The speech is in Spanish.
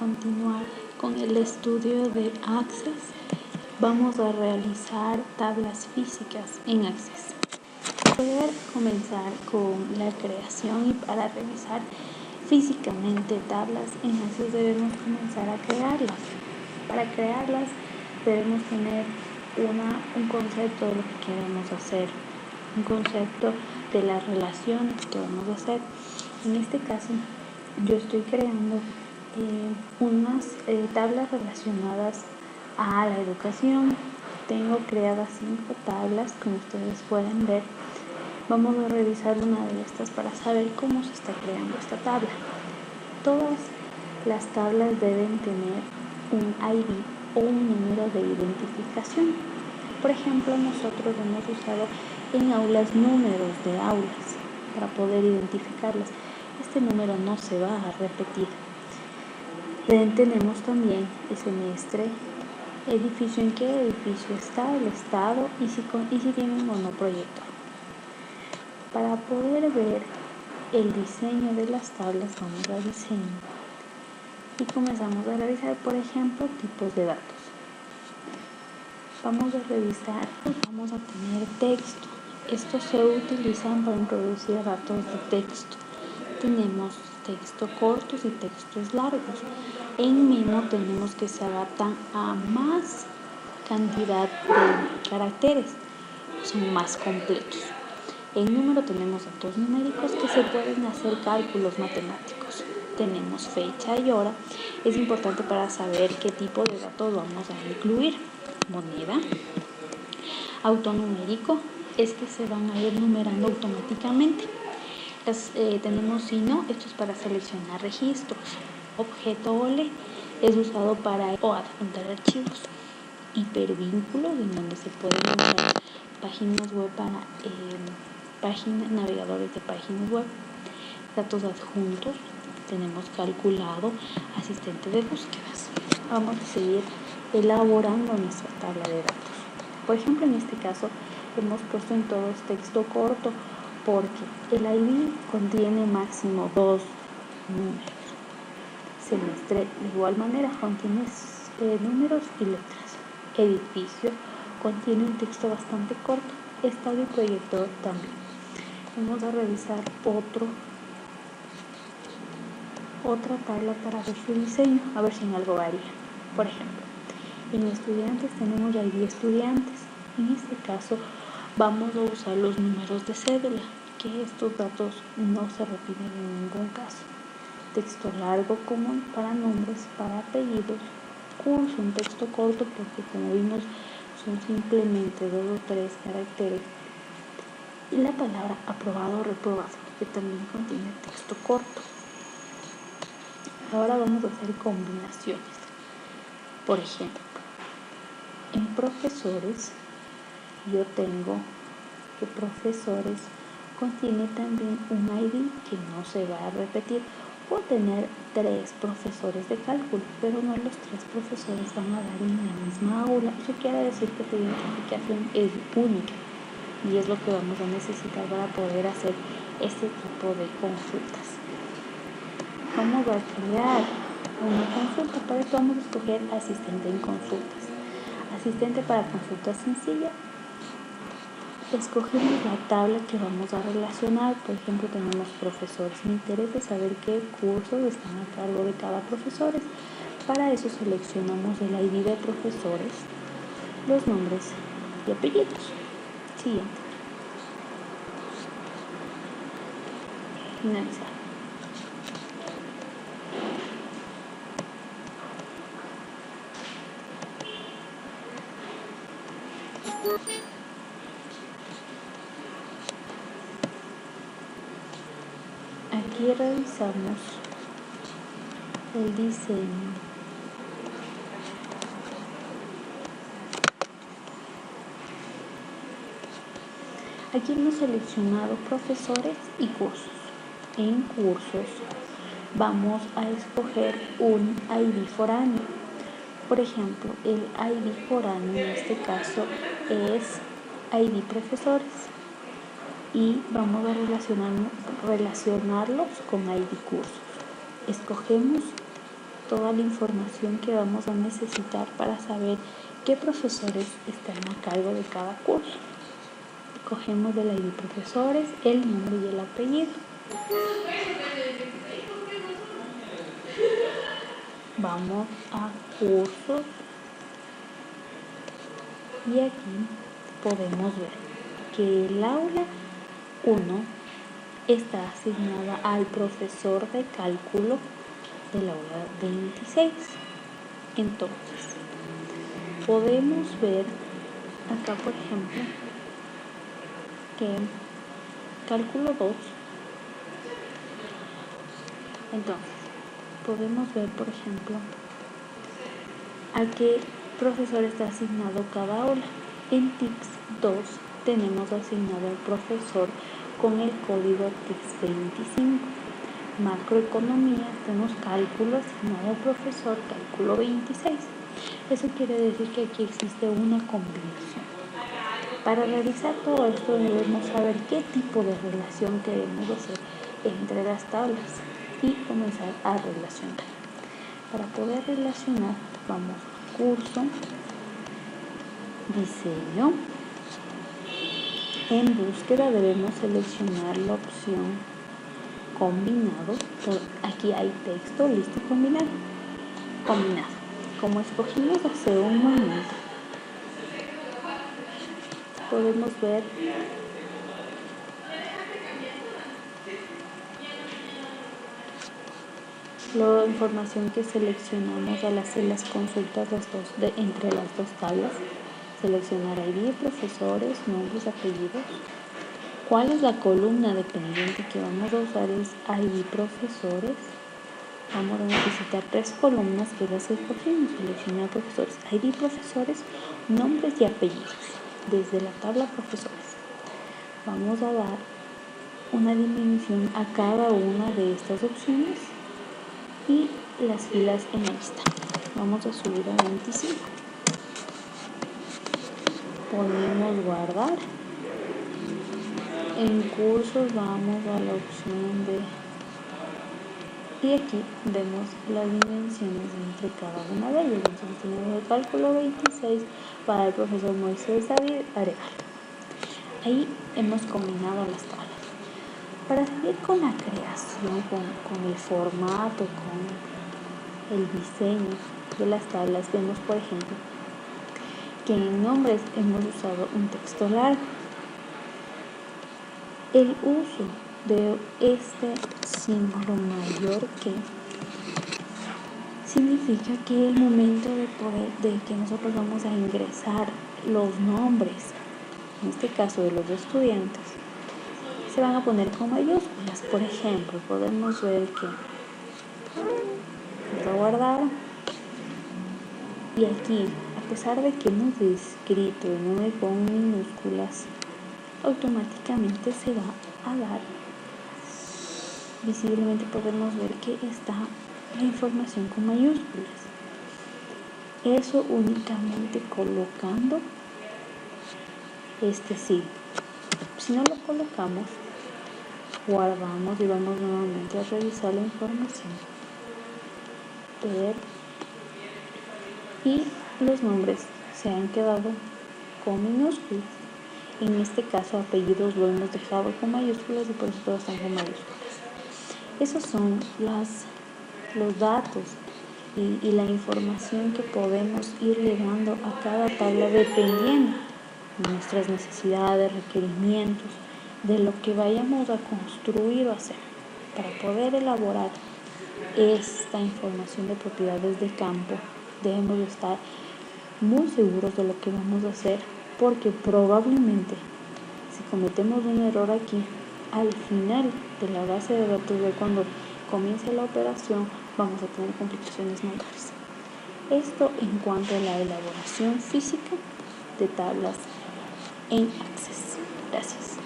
continuar con el estudio de Access. Vamos a realizar tablas físicas en Access. Para poder comenzar con la creación y para revisar físicamente tablas en Access debemos comenzar a crearlas. Para crearlas debemos tener un concepto de lo que queremos hacer, un concepto de las relaciones que vamos a hacer. En este caso yo estoy creando unas tablas relacionadas a la educación. Tengo creadas 5 tablas, como ustedes pueden ver. Vamos a revisar una de estas para saber cómo se está creando esta tabla. Todas las tablas deben tener un ID o un número de identificación. Por ejemplo, nosotros hemos usado en aulas números de aulas para poder identificarlas. Este número no se va a repetir. Tenemos también el semestre, edificio, en qué edificio está, el estado y si tiene un monoproyector. Para poder ver el diseño de las tablas, vamos a diseño y comenzamos a revisar, por ejemplo, tipos de datos. Vamos a revisar, vamos a tener texto. Estos se utilizan para introducir datos de texto. Tenemos texto cortos y textos largos. En Mimo tenemos que se adaptan a más cantidad de caracteres, son más completos. En número tenemos datos numéricos que se pueden hacer cálculos matemáticos. Tenemos fecha y hora. Es importante para saber qué tipo de datos vamos a incluir. Moneda. Autonumérico es que se van a ir numerando automáticamente. Tenemos signo, esto es para seleccionar registros. Objeto OLE es usado para adjuntar archivos. Hipervínculos, en donde se pueden usar páginas web para navegadores de páginas web. Datos adjuntos, tenemos calculado, asistente de búsquedas. Vamos a seguir elaborando nuestra tabla de datos. Por ejemplo, en este caso hemos puesto en todos texto corto porque el ID contiene máximo 2 números. Semestre de igual manera contiene números y letras. Edificio contiene un texto bastante corto. Estado y proyector también. Vamos a revisar otra tabla para ver su diseño, a ver si en algo varía. Por ejemplo, en estudiantes tenemos ya 10 estudiantes. En este caso vamos a usar los números de cédula, que estos datos no se repiten en ningún caso. Texto largo común para nombres, para apellidos. Curso, un texto corto porque como vimos son simplemente 2 o 3 caracteres. Y la palabra aprobado o reprobado, que también contiene texto corto. Ahora vamos a hacer combinaciones. Por ejemplo, en profesores, yo tengo que profesores contiene también un ID que no se va a repetir. Puedo tener 3 profesores de cálculo, pero no los 3 profesores van a dar en la misma aula. Eso quiere decir que tu identificación es única y es lo que vamos a necesitar para poder hacer este tipo de consultas. Vamos a crear una consulta, para eso vamos a escoger asistente en consultas. Asistente para consultas sencilla. Escogemos la tabla que vamos a relacionar. Por ejemplo, tenemos profesores. Me interesa saber qué cursos están a cargo de cada profesor. Para eso seleccionamos el ID de profesores, los nombres y apellidos. Siguiente. Finalizar. Aquí revisamos el diseño. Aquí hemos seleccionado profesores y cursos. En cursos vamos a escoger un ID foráneo. Por ejemplo, el ID foráneo en este caso es ID profesores. Y vamos a relacionarlos con ID cursos. Escogemos toda la información que vamos a necesitar para saber qué profesores están a cargo de cada curso. Cogemos del ID profesores, el nombre y el apellido. Vamos a cursos y aquí podemos ver que el aula 1 está asignada al profesor de cálculo del aula 26. Entonces, podemos ver acá, por ejemplo, que cálculo 2. Entonces, podemos ver, por ejemplo, a qué profesor está asignado cada aula. En TICS 2 tenemos asignado al profesor con el código TICS 25. Macroeconomía tenemos cálculo asignado al profesor cálculo 26. Eso quiere decir que aquí existe una combinación. Para realizar todo esto debemos saber qué tipo de relación queremos hacer entre las tablas y comenzar a relacionar. Para poder relacionar, vamos a curso, diseño. En búsqueda debemos seleccionar la opción combinado. Aquí hay texto, listo y combinado. Combinado. Como escogimos hace un momento, podemos ver la información que seleccionamos al hacer las consultas entre las dos tablas. Seleccionar ID, profesores, nombres, apellidos. ¿Cuál es la columna dependiente que vamos a usar? Es ID, profesores. Vamos a necesitar 3 columnas que las escogimos. Seleccionar profesores, ID, profesores, nombres y apellidos. Desde la tabla profesores. Vamos a dar una dimensión a cada una de estas opciones y las filas en la lista. Vamos a subir a 25. Ponemos guardar. En cursos vamos a la opción de... Y aquí vemos las dimensiones entre cada una de ellas. Entonces tenemos el cálculo 26 para el profesor Moisés David Arevalo. Ahí hemos combinado las tablas. Para seguir con la creación, con el formato, con el diseño de las tablas, vemos por ejemplo que en nombres hemos usado un texto largo. El uso de este símbolo mayor que significa que el momento de que nosotros vamos a ingresar los nombres, en este caso de los estudiantes, se van a poner con mayúsculas. Por ejemplo, podemos ver que vamos a guardar y aquí, a pesar de que hemos escrito el nombre con minúsculas, automáticamente se va a dar. Visiblemente podemos ver que está la información con mayúsculas. Eso únicamente colocando este signo. Si no lo colocamos, guardamos y vamos nuevamente a revisar la información. Ver, y los nombres se han quedado con minúsculas. En este caso, apellidos lo hemos dejado con mayúsculas y por eso todos están con mayúsculas. Esos son los datos y la información que podemos irle dando a cada tabla dependiendo de nuestras necesidades, requerimientos, de lo que vayamos a construir o hacer. Para poder elaborar esta información de propiedades de campo, debemos estar muy seguros de lo que vamos a hacer, porque probablemente si cometemos un error aquí, al final de la base de datos, de cuando comience la operación, vamos a tener complicaciones mayores. Esto en cuanto a la elaboración física de tablas en Access. Gracias.